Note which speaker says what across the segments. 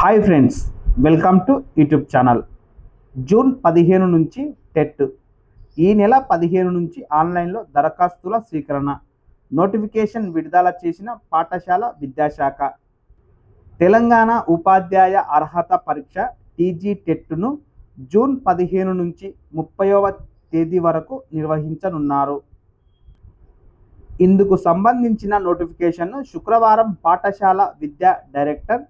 Speaker 1: Hi friends, welcome to YouTube channel. June 15 నుంచి TET. ఈ నెల 15 నుంచి ఆన్లైన్లో దరఖాస్తుల స్వీకరణ. నోటిఫికేషన్ విడుదల చేసిన పాఠశాల విద్యాశాఖ. తెలంగాణ ఉపాధ్యాయ అర్హత పరీక్ష టీజీ టెట్ను జూన్ 15 నుంచి 30వ తేదీ వరకు నిర్వహించనున్నారు. ఇందుకు సంబంధించిన నోటిఫికేషన్ను శుక్రవారం పాఠశాల విద్యా డైరెక్టర్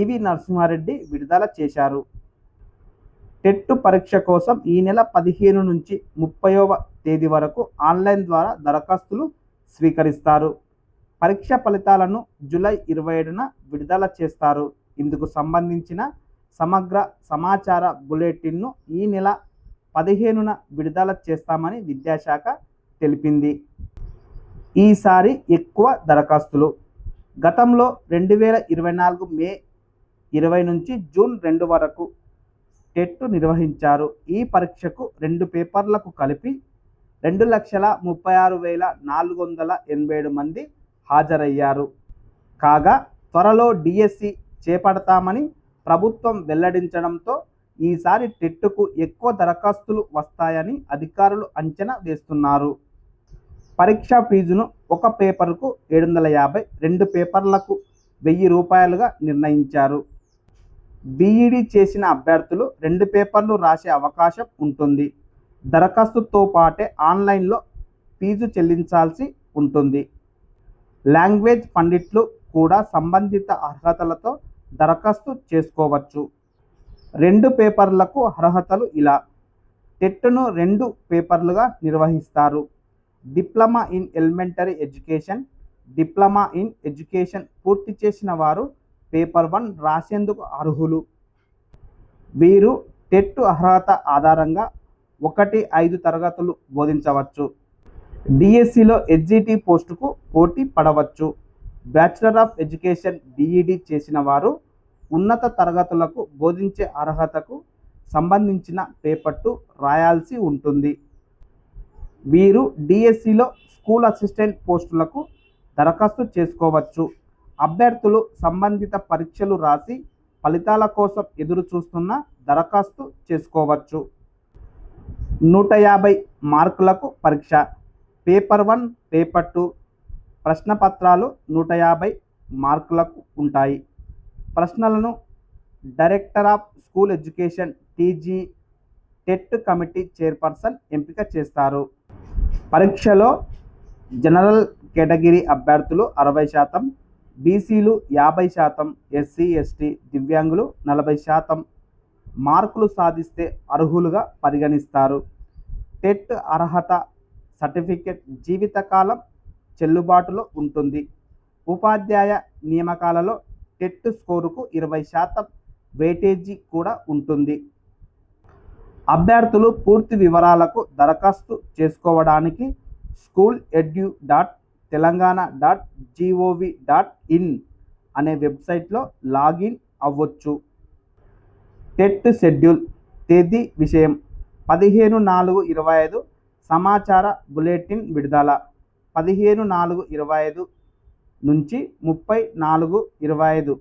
Speaker 1: ఈవి నరసింహారెడ్డి విడుదల చేశారు. టెట్ పరీక్ష కోసం ఈ నెల 15 నుంచి 30వ తేదీ వరకు ఆన్లైన్ ద్వారా దరఖాస్తులు స్వీకరిస్తారు. పరీక్ష ఫలితాలను జూలై 27న విడుదల చేస్తారు. ఇందుకు సంబంధించిన సమగ్ర సమాచార బులెటిన్ను ఈ నెల 15న విడుదల చేస్తామని విద్యాశాఖ తెలిపింది. ఈసారి ఎక్కువ దరఖాస్తులు. గతంలో 2024 మే 20 నుంచి జూన్ 2 వరకు టెట్ నిర్వహించారు. ఈ పరీక్షకు 2 పేపర్లకు కలిపి 2,36,487 మంది హాజరయ్యారు. కాగా త్వరలో డిఎస్సి చేపడతామని ప్రభుత్వం వెల్లడించడంతో ఈసారి టెట్కు ఎక్కువ దరఖాస్తులు వస్తాయని అధికారులు అంచనా వేస్తున్నారు. పరీక్షా ఫీజును ఒక పేపర్కు 750, 2 పేపర్లకు ₹1000గా నిర్ణయించారు. బీఈడీ చేసిన అభ్యర్థులు 2 పేపర్లు రాసే అవకాశం ఉంటుంది. దరఖాస్తుతో పాటే ఆన్లైన్లో ఫీజు చెల్లించాల్సి ఉంటుంది. లాంగ్వేజ్ పండిట్లు కూడా సంబంధిత అర్హతలతో దరఖాస్తు చేసుకోవచ్చు. 2 పేపర్లకు అర్హతలు ఇలా: టెట్ను 2 పేపర్లుగా నిర్వహిస్తారు. Diploma in elementary education, diploma in education పూర్తి చేసిన వారు పేపర్ 1 రాసేందుకు అర్హులు. వీరు టెట్ అర్హత ఆధారంగా 1-5 తరగతులు బోధించవచ్చు. డిఎస్సిలో ఎస్జిటి పోస్టుకు పోటీ పడవచ్చు. బ్యాచిలర్ ఆఫ్ ఎడ్యుకేషన్ బీఈడీ చేసిన వారు ఉన్నత తరగతులకు బోధించే అర్హతకు సంబంధించిన పేపర్ 2 రాయాల్సి ఉంటుంది. వీరు డిఎస్సిలో స్కూల్ అసిస్టెంట్ పోస్టులకు దరఖాస్తు చేసుకోవచ్చు. అభ్యర్థులు సంబంధిత పరీక్షలు రాసి ఫలితాల కోసం ఎదురు చూస్తున్న దరఖాస్తు చేసుకోవచ్చు. 150 మార్కులకు పరీక్ష. పేపర్ 1, పేపర్ 2 ప్రశ్నపత్రాలు 150 మార్కులకు ఉంటాయి. ప్రశ్నలను director of school education TG TET committee chairperson ఎంపిక చేస్తారు. పరీక్షలో జనరల్ కేటగిరీ అభ్యర్థులు 60%, బీసీలు 50%, ఎస్సీ, ఎస్టీ, దివ్యాంగులు 40% మార్కులు సాధిస్తే అర్హులుగా పరిగణిస్తారు. టెట్ అర్హత సర్టిఫికెట్ జీవితకాలం చెల్లుబాటులో ఉంటుంది. ఉపాధ్యాయ నియామకాలలో టెట్ స్కోరుకు 20% వెయిటేజీ కూడా ఉంటుంది. అభ్యర్థులు పూర్తి వివరాలకు దరఖాస్తు చేసుకోవడానికి school.edu.telangana.gov.in అనే వెబ్సైట్లో లాగిన్ అవ్వొచ్చు. టెట్ షెడ్యూల్, తేదీ, విషయం. 15/4/25 సమాచార బులెటిన్ విడుదల. 15/4/25 నుంచి 30/4/25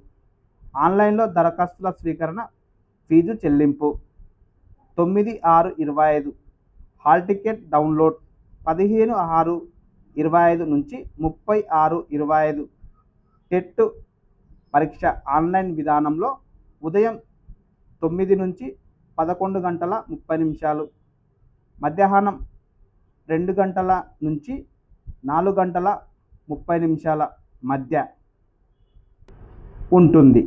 Speaker 1: ఆన్లైన్లో దరఖాస్తుల స్వీకరణ. ఫీజు చెల్లింపు 9/6/25 హాల్ టికెట్ డౌన్లోడ్. 15/6/25 నుంచి 30/6/25 టెట్ పరీక్ష ఆన్లైన్ విధానంలో ఉదయం 9 నుంచి 11:30 మధ్యాహ్నం 2 గంటల నుంచి 4:30 మధ్య ఉంటుంది.